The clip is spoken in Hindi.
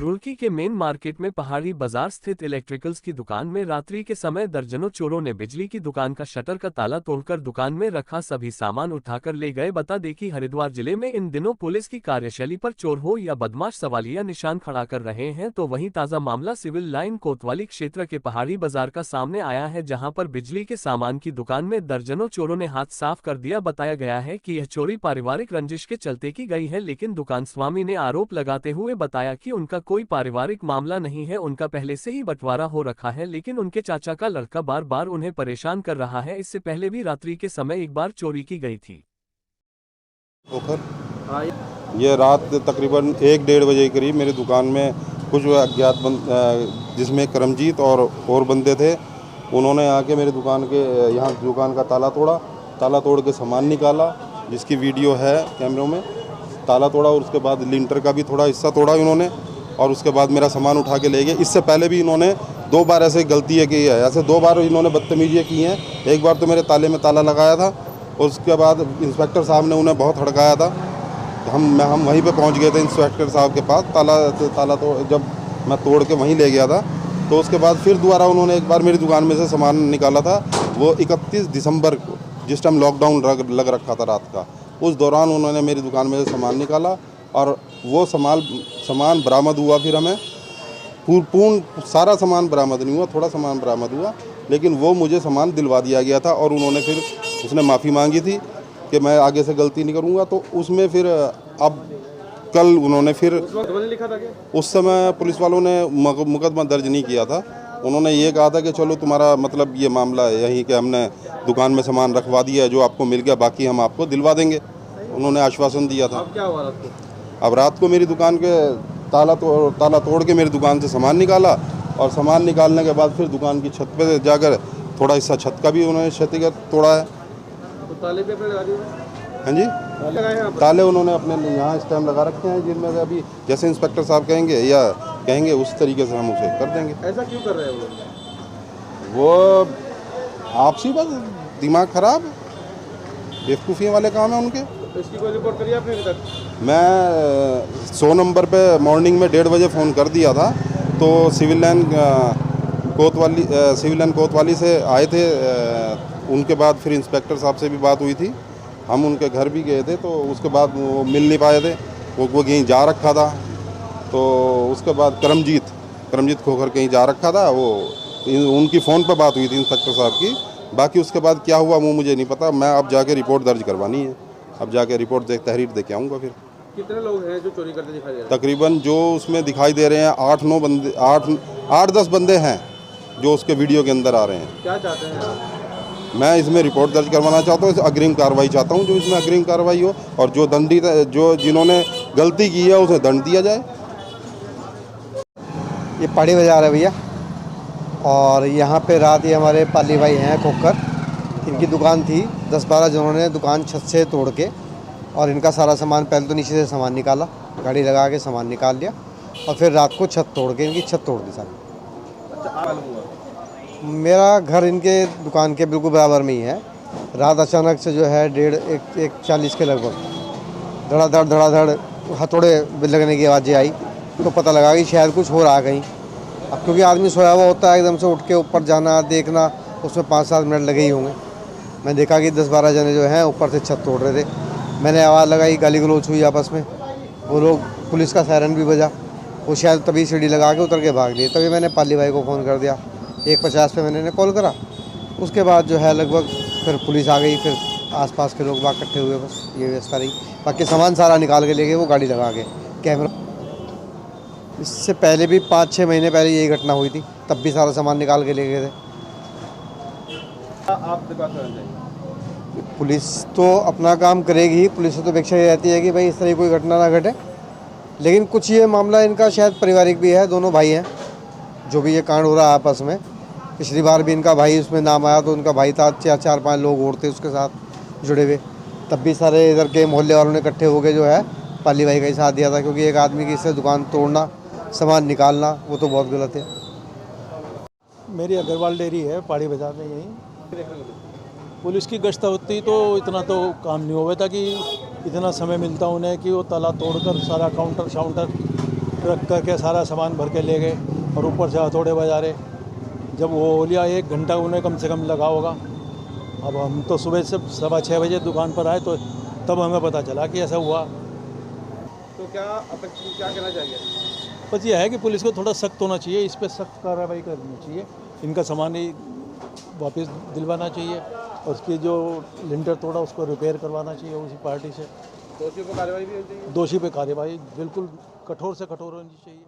रुड़की के मेन मार्केट में पहाड़ी बाजार स्थित इलेक्ट्रिकल्स की दुकान में रात्रि के समय दर्जनों चोरों ने बिजली की दुकान का शटर का ताला तोड़कर दुकान में रखा सभी सामान उठाकर ले गए। बता दें कि हरिद्वार जिले में इन दिनों पुलिस की कार्यशैली पर चोर हो या बदमाश सवालिया निशान खड़ा कर रहे हैं, तो वहीं ताजा मामला सिविल लाइन कोतवाली क्षेत्र के पहाड़ी बाजार का सामने आया है, जहाँ पर बिजली के सामान की दुकान में दर्जनों चोरों ने हाथ साफ कर दिया। बताया गया है कि यह चोरी पारिवारिक रंजिश के चलते की गई है, लेकिन दुकान स्वामी ने आरोप लगाते हुए बताया कि उनका कोई पारिवारिक मामला नहीं है, उनका पहले से ही बंटवारा हो रखा है, लेकिन उनके चाचा का लड़का बार बार उन्हें परेशान कर रहा है। इससे पहले भी रात्रि के समय एक बार चोरी की गई थी। ये रात तकरीबन 1-1:30 बजे के करीब मेरी दुकान में कुछ अज्ञात जिसमें करमजीत और बंदे थे, उन्होंने आके मेरी दुकान के यहाँ दुकान का ताला तोड़ के सामान निकाला, जिसकी वीडियो है कैमरों में। ताला तोड़ा और उसके बाद लिंटर का भी थोड़ा हिस्सा तोड़ा इन्होंने, और उसके बाद मेरा सामान उठा के ले गए। इससे पहले भी इन्होंने 2 बार ऐसे गलतियाँ की है, ऐसे 2 बार इन्होंने बदतमीजियाँ की हैं। एक बार तो मेरे ताले में ताला लगाया था और उसके बाद इंस्पेक्टर साहब ने उन्हें बहुत हड़काया था। हम वहीं पे पहुंच गए थे इंस्पेक्टर साहब के पास। ताला तो जब मैं तोड़ के वहीं ले गया था, तो उसके बाद फिर दोबारा उन्होंने एक बार मेरी दुकान में से सामान निकाला था। वो 31 दिसंबर को, जिस टाइम लॉकडाउन लग रखा था रात का, उस दौरान उन्होंने मेरी दुकान में से सामान निकाला और वो सामान बरामद हुआ। फिर हमें पूर्ण सारा सामान बरामद नहीं हुआ, थोड़ा सामान बरामद हुआ, लेकिन वो मुझे सामान दिलवा दिया गया था। और उन्होंने फिर उसने माफ़ी मांगी थी कि मैं आगे से गलती नहीं करूँगा। तो उसमें फिर अब कल उन्होंने फिर लिखा था क्या? उस समय पुलिस वालों ने मुकदमा दर्ज नहीं किया था। उन्होंने ये कहा था कि चलो तुम्हारा मतलब ये मामला है यही कि हमने दुकान में सामान रखवा दिया है, जो आपको मिल गया बाकी हम आपको दिलवा देंगे, उन्होंने आश्वासन दिया था। अब क्या हुआ रात को? अब रात को मेरी दुकान के ताला तोड़ के मेरी दुकान से सामान निकाला, और सामान निकालने के बाद फिर दुकान की छत पे जाकर थोड़ा हिस्सा छत का भी उन्होंने क्षतिगत तोड़ा है। तो ताले पे अपने लगा दिए? हाँ जी, ताले उन्होंने अपने यहाँ इस टाइम लगा रखे हैं, जिनमें से अभी जैसे इंस्पेक्टर साहब कहेंगे उस तरीके से हम उसे कर देंगे। ऐसा क्यों कर रहे हैं वो आपसी बस दिमाग खराब, बेवकूफ़ी वाले काम है उनके। तो इसकी कोई रिपोर्ट करी आपने अभी तक? मैं 100 नंबर पे मॉर्निंग में 1:30 बजे फ़ोन कर दिया था, तो सिविल लाइन कोतवाली से आए थे। उनके बाद फिर इंस्पेक्टर साहब से भी बात हुई थी, हम उनके घर भी गए थे, तो उसके बाद वो मिल नहीं पाए थे, वो कहीं जा रखा था। तो उसके बाद करमजीत खोखर कहीं जा रखा था, वो उनकी फ़ोन पर बात हुई थी इंस्पेक्टर साहब की। बाकी उसके बाद क्या हुआ वो मुझे नहीं पता। मैं अब जाके रिपोर्ट दर्ज करवानी है, अब जाके रिपोर्ट तहरीर दे के आऊँगा। फिर कितने लोग हैं जो चोरी करते दिखाई दे रहे हैं? तकरीबन जो उसमें दिखाई दे रहे हैं 8-9 बंदे, 8-10 बंदे हैं जो उसके वीडियो के अंदर आ रहे हैं। क्या चाहते हैं आप? मैं इसमें रिपोर्ट दर्ज करवाना चाहता हूँ, अग्रिम कार्रवाई चाहता हूँ, जो इसमें अग्रिम कार्रवाई हो, और जो जिन्होंने गलती की है उसे दंड दिया जाए। ये पहाड़ी बाजार है भैया, और यहाँ पे रात ये हमारे पाली भाई हैं खोखर, इनकी दुकान थी। 10-12 जनों ने दुकान छत से तोड़ के और इनका सारा सामान, पहले तो नीचे से सामान निकाला, गाड़ी लगा के सामान निकाल लिया, और फिर रात को छत तोड़ के इनकी छत तोड़ दी सारी। मेरा घर इनके दुकान के बिल्कुल बराबर में ही है। रात अचानक से जो है 1:40 के लगभग धड़ाधड़ हथौड़े लगने की आवाज़ें आई, तो पता लगा कि शायद कुछ हो रहा कहीं। अब क्योंकि आदमी सोया हुआ होता है, एकदम से उठ के ऊपर जाना देखना, उसमें 5-7 मिनट लगे ही होंगे। मैं देखा कि 10-12 जने जो हैं ऊपर से छत तोड़ रहे थे। मैंने आवाज़ लगाई, गाली गलौज हुई आपस में, वो लोग, पुलिस का सायरन भी बजा, वो शायद तभी सीढ़ी लगा के उतर के भाग लिए। तभी मैंने पाली भाई को फ़ोन कर दिया, 1:50 पे मैंने कॉल करा। उसके बाद जो है लगभग फिर पुलिस आ गई, फिर आसपास के लोग बाग इकट्ठे हुए, बस ये व्यवस्था रही। बाकी सामान सारा निकाल के ले गए वो गाड़ी लगा के। कैमरा इससे पहले भी 5-6 महीने पहले यही घटना हुई थी, तब भी सारा सामान निकाल के ले गए थे। आप चाहिए? पुलिस तो अपना काम करेगी, पुलिस से तो अपेक्षा ये रहती है कि भाई इस तरह कोई घटना ना घटे, लेकिन कुछ ये मामला इनका शायद पारिवारिक भी है। दोनों भाई हैं जो भी ये कांड हो रहा है आपस में। पिछली बार भी इनका भाई उसमें नाम आया, तो उनका भाई था, 4-5 लोग और थे उसके साथ जुड़े हुए, तब भी सारे इधर के मोहल्ले वालों ने इकट्ठे होकर जो है पाली भाई का ही साथ दिया था। क्योंकि एक आदमी की इससे दुकान तोड़ना, सामान निकालना, वो तो बहुत गलत है। मेरी अग्रवाल डेयरी है पहाड़ी बाजार में। यहीं पुलिस की गश्त होती तो इतना तो काम नहीं होता कि इतना समय मिलता उन्हें कि वो ताला तोड़कर सारा काउंटर ट्रक करके सारा सामान भर के ले गए और ऊपर से हथौड़े बजा रहे। जब वो हो लिया 1 घंटा उन्हें कम से कम लगा होगा। अब हम तो सुबह से 6:15 बजे दुकान पर आए तो तब हमें पता चला कि ऐसा हुआ। तो क्या कहना चाहिए? बस ये है कि पुलिस को थोड़ा सख्त होना चाहिए, इस पर सख्त कार्रवाई करनी चाहिए, इनका सामान ही वापस दिलवाना चाहिए और उसकी जो लिंटर तोड़ा उसको रिपेयर करवाना चाहिए उसी पार्टी से। दोषियों पर कार्रवाई भी होनी चाहिए। दोषी पे कार्रवाई बिल्कुल कठोर से कठोर होनी चाहिए।